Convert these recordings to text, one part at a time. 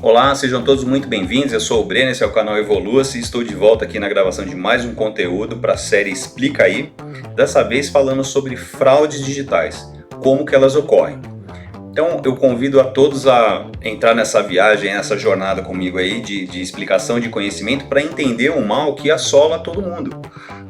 Olá, sejam todos muito bem-vindos, eu sou o Breno, esse é o canal Evolua-se e estou de volta aqui na gravação de mais um conteúdo para a série Explica Aí, dessa vez falando sobre fraudes digitais, como que elas ocorrem. Então eu convido a todos a entrar nessa viagem, nessa jornada comigo aí de explicação de conhecimento para entender um mal que assola todo mundo.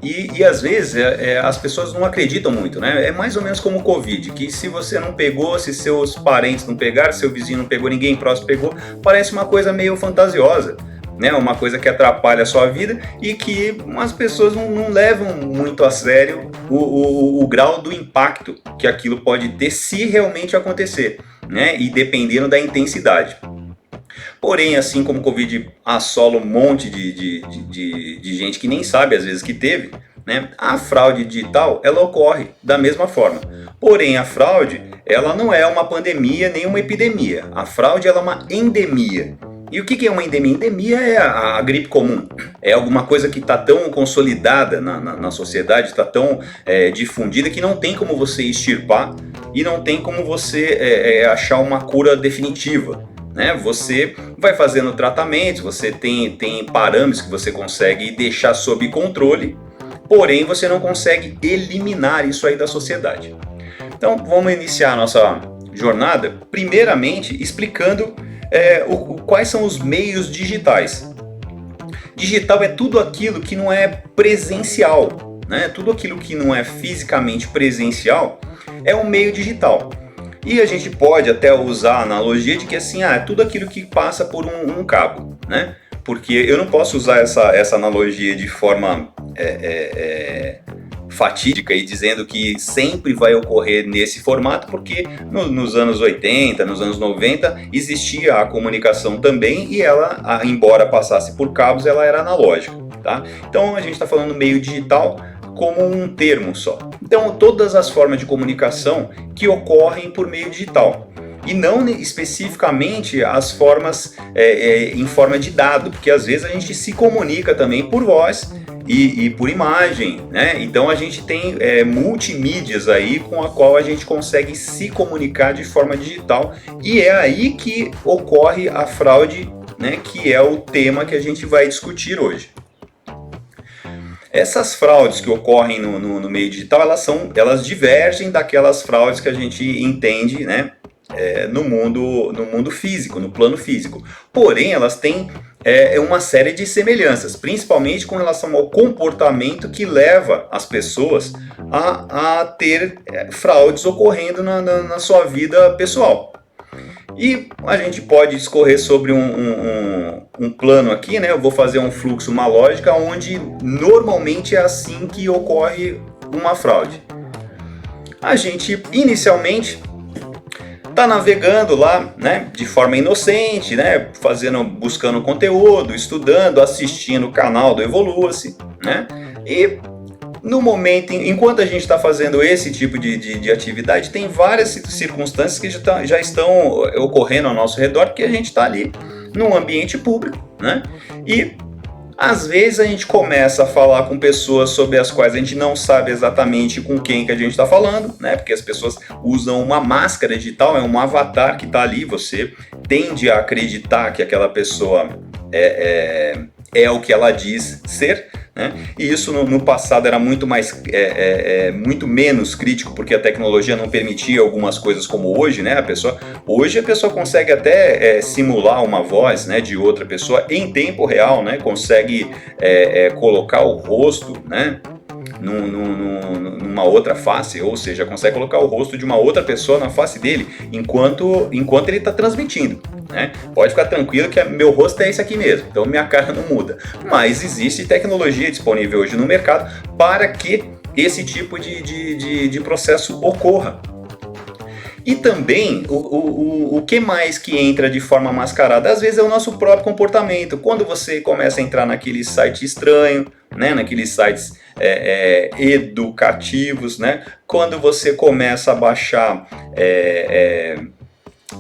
E às vezes as pessoas não acreditam muito, né? É mais ou menos como o Covid, que se você não pegou, se seus parentes não pegaram, seu vizinho não pegou, ninguém próximo pegou, parece uma coisa meio fantasiosa, né? Uma coisa que atrapalha a sua vida e que as pessoas não levam muito a sério o grau do impacto que aquilo pode ter se realmente acontecer, né? E dependendo da intensidade. Porém, assim como o Covid assola um monte de gente que nem sabe às vezes que teve, né? A fraude digital ela ocorre da mesma forma. Porém, a fraude ela não é uma pandemia nem uma epidemia. A fraude ela é uma endemia. E o que é uma endemia? Endemia é a gripe comum. É alguma coisa que está tão consolidada na sociedade, está tão difundida que não tem como você extirpar e não tem como você achar uma cura definitiva. Né? Você vai fazendo tratamentos, você tem parâmetros que você consegue deixar sob controle, porém você não consegue eliminar isso aí da sociedade. Então vamos iniciar a nossa jornada primeiramente explicando quais são os meios digitais. Digital é tudo aquilo que não é presencial, né? Tudo aquilo que não é fisicamente presencial é um meio digital. E a gente pode até usar a analogia de que assim, é tudo aquilo que passa por um cabo, né? Porque eu não posso usar essa analogia de forma fatídica e dizendo que sempre vai ocorrer nesse formato, porque nos anos 80, nos anos 90, existia a comunicação também e ela, embora passasse por cabos, ela era analógica, tá? Então a gente está falando meio digital como um termo só. Então, todas as formas de comunicação que ocorrem por meio digital. E não especificamente as formas em forma de dado, porque às vezes a gente se comunica também por voz e por imagem, né? Então a gente tem multimídias aí com a qual a gente consegue se comunicar de forma digital e é aí que ocorre a fraude, né? Que é o tema que a gente vai discutir hoje. Essas fraudes que ocorrem no meio digital, elas divergem daquelas fraudes que a gente entende, né, no mundo físico, no plano físico. Porém, elas têm uma série de semelhanças, principalmente com relação ao comportamento que leva as pessoas a ter fraudes ocorrendo na sua vida pessoal. E a gente pode discorrer sobre um plano aqui, né? Eu vou fazer um fluxo, uma lógica, onde normalmente é assim que ocorre uma fraude. A gente inicialmente está navegando lá, né? De forma inocente, né? Buscando conteúdo, estudando, assistindo o canal do Evolua-se, né? E no momento, enquanto a gente está fazendo esse tipo de atividade, tem várias circunstâncias que já estão ocorrendo ao nosso redor, porque a gente está ali num ambiente público, né? E às vezes a gente começa a falar com pessoas sobre as quais a gente não sabe exatamente com quem que a gente está falando, né? Porque as pessoas usam uma máscara digital, é um avatar que está ali, você tende a acreditar que aquela pessoa é o que ela diz ser, né? E isso no passado era muito muito menos crítico, porque a tecnologia não permitia algumas coisas como hoje, né? Hoje a pessoa consegue até simular uma voz, né, de outra pessoa em tempo real, né? Consegue colocar o rosto, né, numa outra face, ou seja, consegue colocar o rosto de uma outra pessoa na face dele enquanto ele está transmitindo, né? Pode ficar tranquilo que meu rosto é esse aqui mesmo, então minha cara não muda. Mas existe tecnologia disponível hoje no mercado para que esse tipo de processo ocorra. E também, o que mais que entra de forma mascarada? Às vezes é o nosso próprio comportamento. Quando você começa a entrar naquele site estranho, né? Naqueles sites educativos, né? Quando você começa a baixar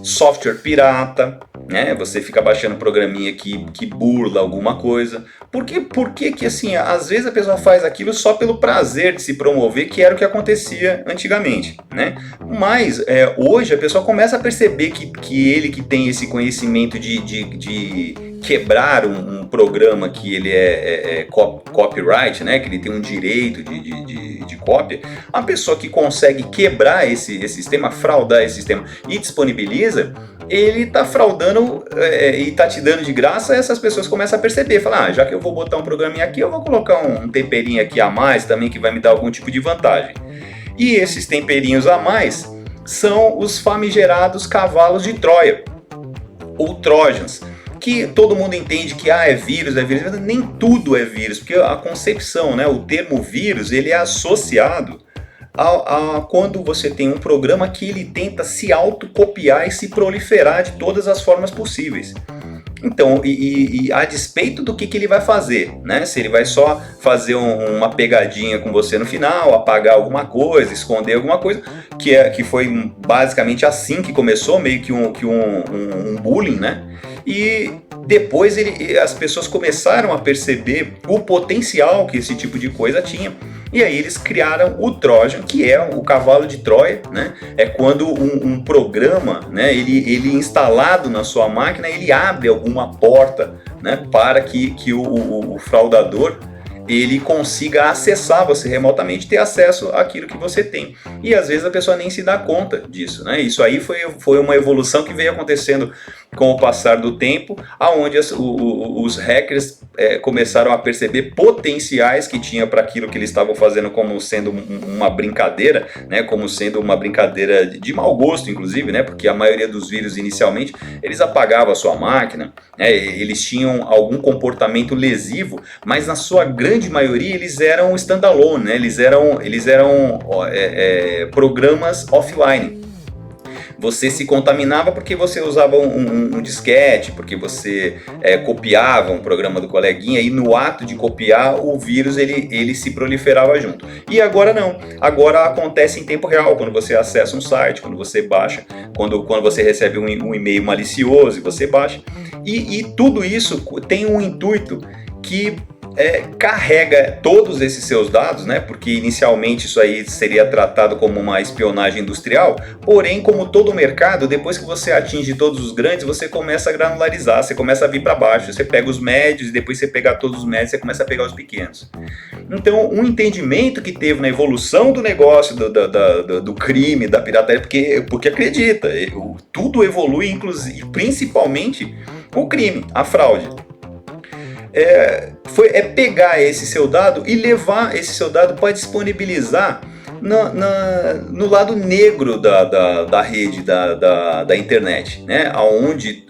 software pirata, né? Você fica baixando programinha que burla alguma coisa. Por que assim, às vezes a pessoa faz aquilo só pelo prazer de se promover, que era o que acontecia antigamente, né? Mas hoje a pessoa começa a perceber que ele que tem esse conhecimento de quebrar um programa que ele é copyright, né? Que ele tem um direito de cópia, a pessoa que consegue quebrar esse sistema, fraudar esse sistema e disponibiliza, ele tá fraudando e tá te dando de graça. Essas pessoas começam a perceber, falar, já que eu vou botar um programinha aqui, eu vou colocar um temperinho aqui a mais também que vai me dar algum tipo de vantagem. E esses temperinhos a mais são os famigerados cavalos de Troia, ou Trojans, que todo mundo entende que é vírus, mas nem tudo é vírus, porque a concepção, né, o termo vírus, ele é associado a quando você tem um programa que ele tenta se autocopiar e se proliferar de todas as formas possíveis. Então, e a despeito do que ele vai fazer, né? Se ele vai só fazer uma pegadinha com você no final, apagar alguma coisa, esconder alguma coisa, que foi basicamente assim que começou, meio que um bullying, né? E depois as pessoas começaram a perceber o potencial que esse tipo de coisa tinha. E aí eles criaram o Trojan, que é o cavalo de Troia, né? É quando um programa, né, ele instalado na sua máquina, ele abre alguma porta, né, para que o fraudador ele consiga acessar você remotamente, ter acesso àquilo que você tem. E às vezes a pessoa nem se dá conta disso, né? Isso aí foi uma evolução que veio acontecendo com o passar do tempo, aonde os hackers começaram a perceber potenciais que tinha para aquilo que eles estavam fazendo como sendo uma brincadeira, né? Como sendo uma brincadeira de mau gosto, inclusive, né? Porque a maioria dos vírus inicialmente eles apagavam a sua máquina, né? Eles tinham algum comportamento lesivo, mas na sua grande maioria eles eram standalone, né? Eles eram programas offline. Você se contaminava porque você usava um disquete, porque você copiava um programa do coleguinha, e no ato de copiar o vírus ele se proliferava junto. E agora não, agora acontece em tempo real, quando você acessa um site, quando você baixa, quando você recebe um e-mail malicioso e você baixa, e tudo isso tem um intuito que carrega todos esses seus dados, né? Porque inicialmente isso aí seria tratado como uma espionagem industrial, porém, como todo mercado, depois que você atinge todos os grandes, você começa a granularizar, você começa a vir para baixo, você pega os médios, e depois você pega todos os médios, você começa a pegar os pequenos. Então, um entendimento que teve na evolução do negócio, do crime, da pirataria, porque acredita, tudo evolui, inclusive, principalmente o crime, a fraude. Pegar esse seu dado e levar esse seu dado para disponibilizar no lado negro da rede da internet, né? Onde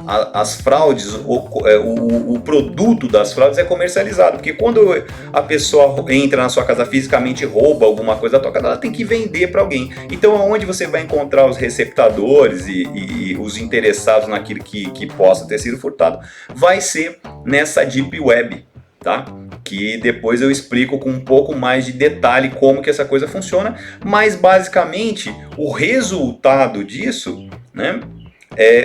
as fraudes, o produto das fraudes é comercializado, porque quando a pessoa entra na sua casa fisicamente, rouba alguma coisa da tua casa, ela tem que vender para alguém. Então, aonde você vai encontrar os receptadores e os interessados naquilo que possa ter sido furtado, vai ser nessa Deep Web, tá? Que depois eu explico com um pouco mais de detalhe como que essa coisa funciona, mas basicamente o resultado disso, né,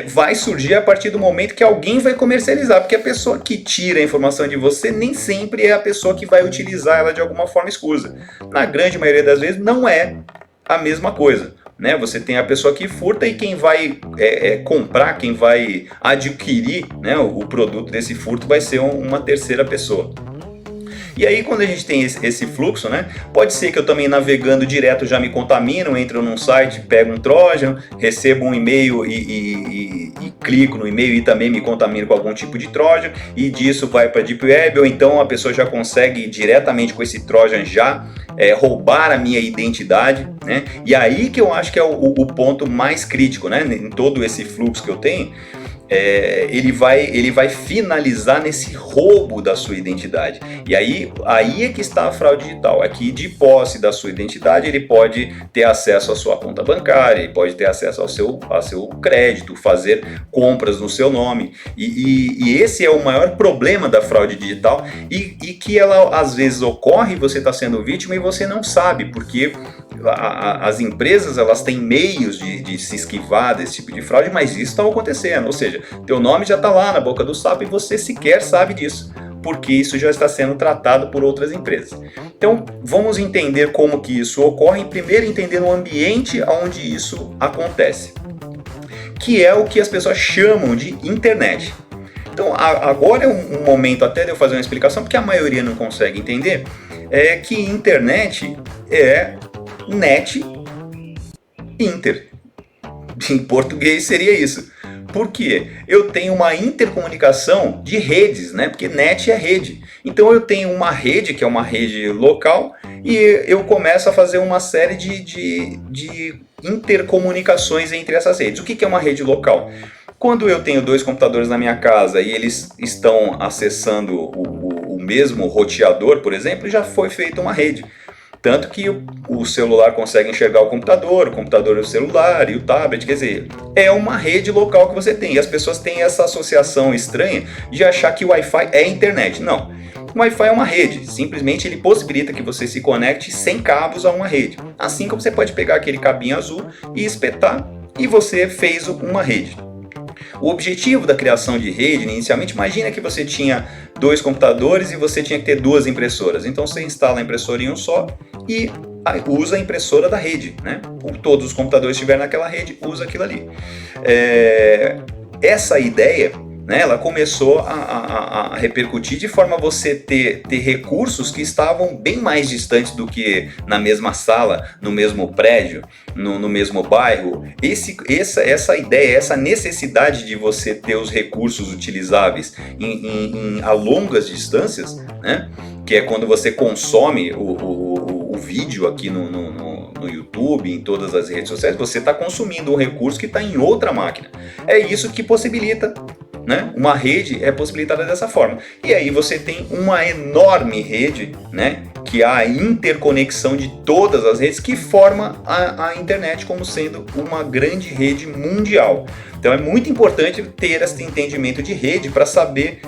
vai surgir a partir do momento que alguém vai comercializar, porque a pessoa que tira a informação de você nem sempre é a pessoa que vai utilizar ela de alguma forma escusa. Na grande maioria das vezes não é a mesma coisa, né? Você tem a pessoa que furta, e quem vai comprar, quem vai adquirir, né, o produto desse furto vai ser uma terceira pessoa. E aí, quando a gente tem esse fluxo, né, pode ser que eu também navegando direto já me contamino, entro num site, pego um Trojan, recebo um e-mail e clico no e-mail e também me contamino com algum tipo de Trojan, e disso vai para a Deep Web, ou então a pessoa já consegue diretamente com esse Trojan já roubar a minha identidade, né? E aí que eu acho que é o ponto mais crítico, né, em todo esse fluxo que eu tenho. Ele vai finalizar nesse roubo da sua identidade. E aí é que está a fraude digital. Aqui, de posse da sua identidade, ele pode ter acesso à sua conta bancária, ele pode ter acesso ao seu crédito, fazer compras no seu nome. E esse é o maior problema da fraude digital, e que ela às vezes ocorre, você está sendo vítima e você não sabe, porque as empresas elas têm meios de se esquivar desse tipo de fraude, mas isso está acontecendo, ou seja, teu nome já está lá na boca do sapo e você sequer sabe disso, porque isso já está sendo tratado por outras empresas. Então vamos entender como que isso ocorre, primeiro entender o ambiente onde isso acontece, que é o que as pessoas chamam de internet. Então agora é um momento até de eu fazer uma explicação, porque a maioria não consegue entender, que internet é net inter. Em português seria isso. Por quê? Eu tenho uma intercomunicação de redes, né? Porque net é rede. Então eu tenho uma rede, que é uma rede local, e eu começo a fazer uma série de intercomunicações entre essas redes. O que é uma rede local? Quando eu tenho 2 computadores na minha casa e eles estão acessando o mesmo roteador, por exemplo, já foi feita uma rede. Tanto que o celular consegue enxergar o computador o celular e o tablet, quer dizer, é uma rede local que você tem. E as pessoas têm essa associação estranha de achar que o Wi-Fi é internet. Não, o Wi-Fi é uma rede, simplesmente ele possibilita que você se conecte sem cabos a uma rede. Assim como você pode pegar aquele cabinho azul e espetar e você fez uma rede. O objetivo da criação de rede, inicialmente, imagina que você tinha 2 computadores e você tinha que ter 2 impressoras. Então você instala a impressora em um só e usa a impressora da rede, né? Todos os computadores que estiverem naquela rede, usa aquilo ali. Essa ideia, né, ela começou a repercutir de forma a você ter recursos que estavam bem mais distantes do que na mesma sala, no mesmo prédio, no mesmo bairro. Essa ideia, essa necessidade de você ter os recursos utilizáveis a longas distâncias, né, que é quando você consome o vídeo aqui no YouTube, em todas as redes sociais, você está consumindo um recurso que está em outra máquina. É isso que possibilita, né? Uma rede é possibilitada dessa forma. E aí você tem uma enorme rede, né? Que é a interconexão de todas as redes que forma a internet como sendo uma grande rede mundial. Então é muito importante ter esse entendimento de rede para saber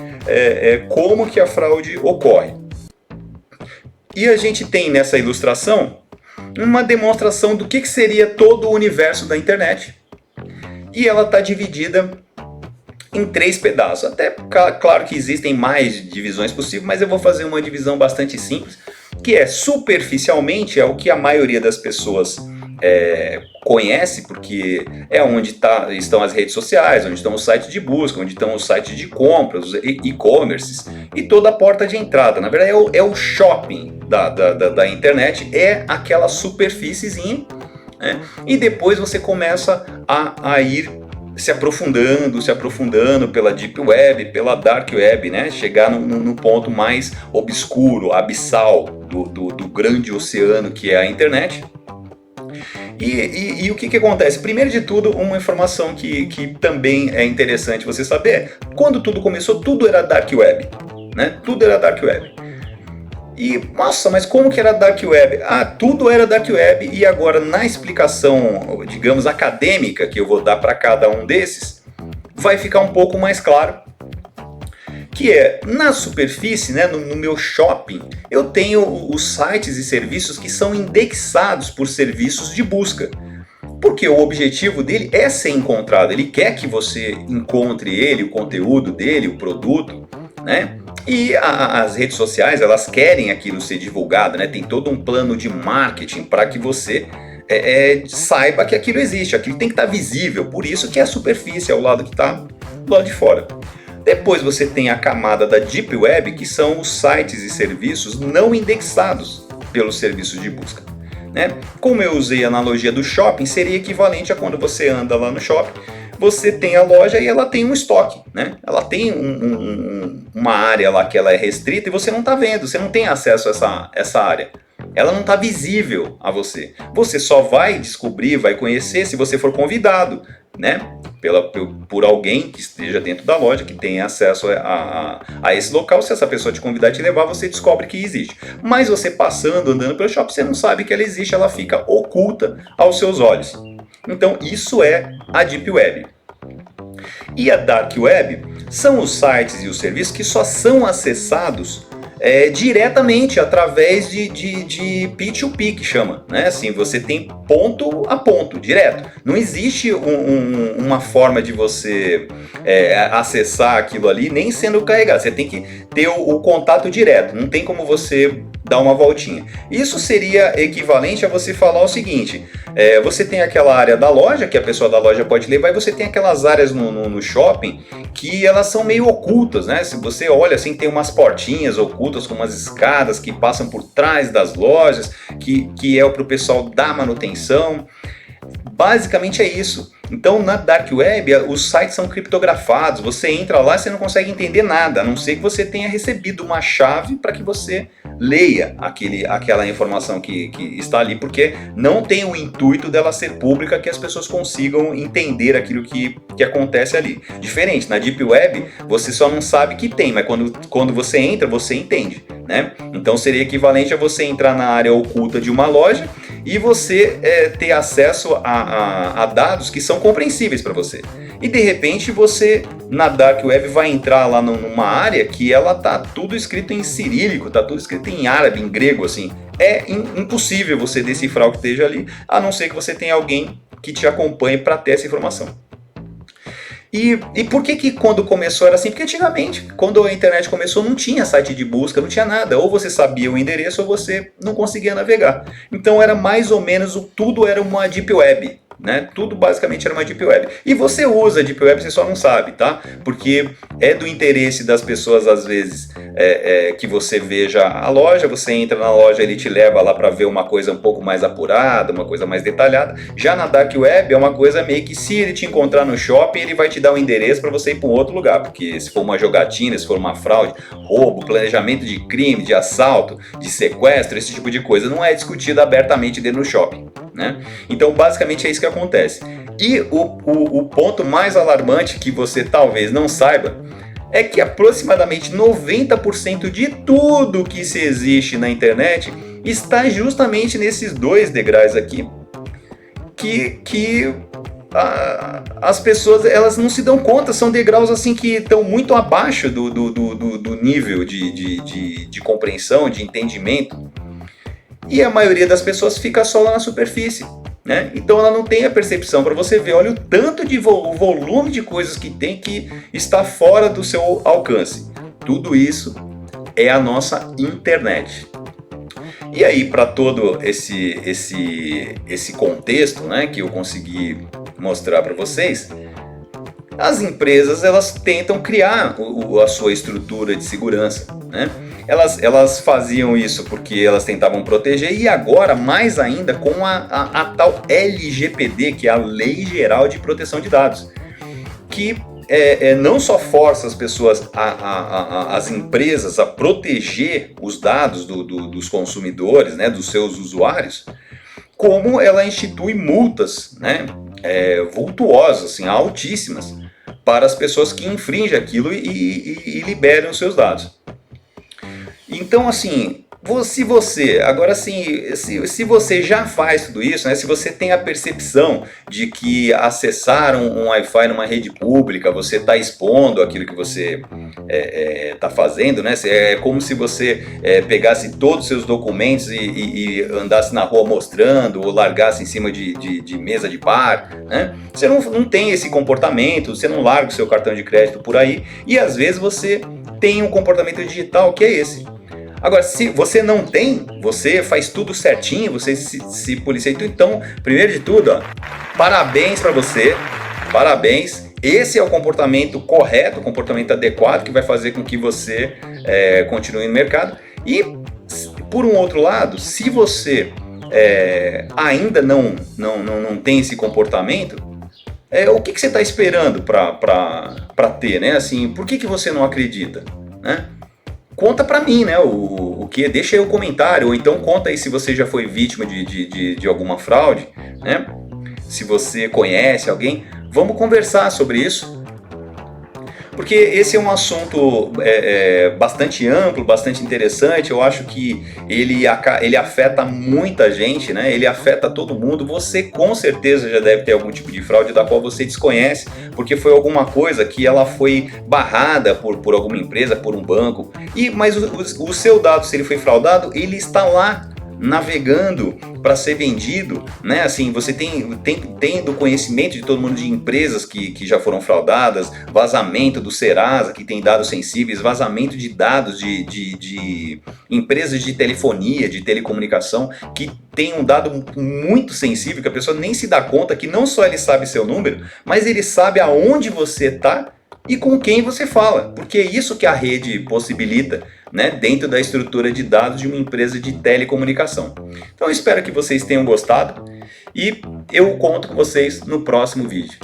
como que a fraude ocorre. E a gente tem nessa ilustração uma demonstração do que seria todo o universo da internet. E ela está dividida em 3 pedaços. Até claro que existem mais divisões possíveis, mas eu vou fazer uma divisão bastante simples, que é superficialmente é o que a maioria das pessoas conhece, porque é onde estão as redes sociais, onde estão os sites de busca, onde estão os sites de compras, os e-commerces e toda a porta de entrada. Na verdade é o shopping da internet, é aquela superfíciezinha, né? E depois você começa a ir se aprofundando pela Deep Web, pela Dark Web, né? Chegar no ponto mais obscuro, abissal do grande oceano que é a internet. E o que acontece? Primeiro de tudo, uma informação que também é interessante você saber: quando tudo começou, tudo era Dark Web, né? Tudo era Dark Web. E, nossa, mas como que era Dark Web? Tudo era Dark Web, e agora na explicação, digamos, acadêmica que eu vou dar para cada um desses, vai ficar um pouco mais claro, que é, na superfície, né, no meu shopping, eu tenho os sites e serviços que são indexados por serviços de busca. Porque o objetivo dele é ser encontrado, ele quer que você encontre ele, o conteúdo dele, o produto, né? E as redes sociais, elas querem aquilo ser divulgado, né? Tem todo um plano de marketing para que você saiba que aquilo existe, aquilo tem que estar visível, por isso que é a superfície, é o lado que está do lado de fora. Depois você tem a camada da Deep Web, que são os sites e serviços não indexados pelos serviços de busca, né? Como eu usei a analogia do shopping, seria equivalente a quando você anda lá no shopping, você tem a loja e ela tem um estoque, né? Ela tem uma área lá que ela é restrita e você não está vendo, você não tem acesso a essa área. Ela não está visível a você. Você só vai descobrir, vai conhecer se você for convidado, né? Por alguém que esteja dentro da loja, que tenha acesso a esse local. Se essa pessoa te convidar e te levar, você descobre que existe. Mas você passando, andando pelo shopping, você não sabe que ela existe, ela fica oculta aos seus olhos. Então isso é a Deep Web. E a Dark Web são os sites e os serviços que só são acessados diretamente através de P2P, que chama, né? Assim, você tem ponto a ponto, direto. Não existe uma forma de você acessar aquilo ali nem sendo carregado. Você tem que ter o contato direto, não tem como você dar uma voltinha. Isso seria equivalente a você falar o seguinte: você tem aquela área da loja, que a pessoa da loja pode levar, e você tem aquelas áreas no shopping que elas são meio ocultas, né? Se você olha assim, tem umas portinhas ocultas com umas escadas que passam por trás das lojas, que é para o pessoal da manutenção. Basicamente é isso. Então na Dark Web os sites são criptografados, você entra lá e você não consegue entender nada, a não ser que você tenha recebido uma chave para que você leia aquela informação que está ali, porque não tem o intuito dela ser pública, que as pessoas consigam entender aquilo que acontece ali. Diferente, na Deep Web você só não sabe que tem, mas quando você entra, você entende, né? Então seria equivalente a você entrar na área oculta de uma loja e você ter acesso a dados que são compreensíveis para você. E de repente você, na Dark Web, vai entrar lá numa área que ela tá tudo escrito em cirílico, tá tudo escrito em árabe, em grego, assim. É impossível você decifrar o que esteja ali, a não ser que você tenha alguém que te acompanhe para ter essa informação. E por que quando começou era assim? Porque antigamente, quando a internet começou, não tinha site de busca, não tinha nada. Ou você sabia o endereço ou você não conseguia navegar. Então era mais ou menos, tudo era uma Deep Web, né? Tudo basicamente era uma Deep Web. E você usa Deep Web, você só não sabe, tá? Porque é do interesse das pessoas, às vezes, que você veja a loja, você entra na loja, ele te leva lá para ver uma coisa um pouco mais apurada, uma coisa mais detalhada. Já na Dark Web é uma coisa meio que, se ele te encontrar no shopping, ele vai te dar um endereço para você ir para um outro lugar, porque se for uma jogatina, se for uma fraude, roubo, planejamento de crime, de assalto, de sequestro, esse tipo de coisa não é discutido abertamente dentro do shopping, né? Então basicamente é isso que acontece. E o ponto mais alarmante, que você talvez não saiba, é que aproximadamente 90% de tudo que se existe na internet está justamente nesses dois degraus aqui, que as pessoas elas não se dão conta, são degraus assim que estão muito abaixo do nível de compreensão, de entendimento, e a maioria das pessoas fica só lá na superfície, né? Então ela não tem a percepção. Para você ver, olha o tanto de volume de coisas que tem que está fora do seu alcance. Tudo isso é a nossa internet. E aí, para todo esse contexto, né, que eu consegui mostrar para vocês, as empresas elas tentam criar a sua estrutura de segurança, né? Elas faziam isso porque elas tentavam proteger, e agora mais ainda com a tal LGPD, que é a Lei Geral de Proteção de Dados, que não só força as pessoas, as empresas a proteger os dados dos consumidores, né, dos seus usuários, como ela institui multas, né, vultuosas, assim, altíssimas, para as pessoas que infringem aquilo e liberam os seus dados. Então, assim, se você já faz tudo isso, né, se você tem a percepção de que acessar um Wi-Fi numa rede pública, você está expondo aquilo que você está fazendo, né? É como se você pegasse todos os seus documentos e andasse na rua mostrando, ou largasse em cima de mesa de bar, né? Você não tem esse comportamento, você não larga o seu cartão de crédito por aí, e às vezes você tem um comportamento digital que é esse. Agora, se você não tem, você faz tudo certinho, você se policia. Então, primeiro de tudo, parabéns para você, parabéns. Esse é o comportamento correto, o comportamento adequado, que vai fazer com que você continue no mercado. E, por um outro lado, se você ainda não tem esse comportamento, o que você está esperando para ter, né? Assim, por que você não acredita, né? Conta pra mim, né, o que, deixa aí o comentário, ou então conta aí se você já foi vítima de alguma fraude, né? Se você conhece alguém, vamos conversar sobre isso. Porque esse é um assunto bastante amplo, bastante interessante. Eu acho que ele afeta muita gente, né? Ele afeta todo mundo. Você com certeza já deve ter algum tipo de fraude da qual você desconhece, porque foi alguma coisa que ela foi barrada por alguma empresa, por um banco. Mas o seu dado, se ele foi fraudado, ele está lá navegando para ser vendido, né? Assim, você tendo conhecimento de todo mundo de empresas que já foram fraudadas, vazamento do Serasa, que tem dados sensíveis, vazamento de dados de empresas de telefonia, de telecomunicação, que tem um dado muito sensível, que a pessoa nem se dá conta que não só ele sabe seu número, mas ele sabe aonde você está e com quem você fala, porque é isso que a rede possibilita, né, dentro da estrutura de dados de uma empresa de telecomunicação. Então eu espero que vocês tenham gostado e eu conto com vocês no próximo vídeo.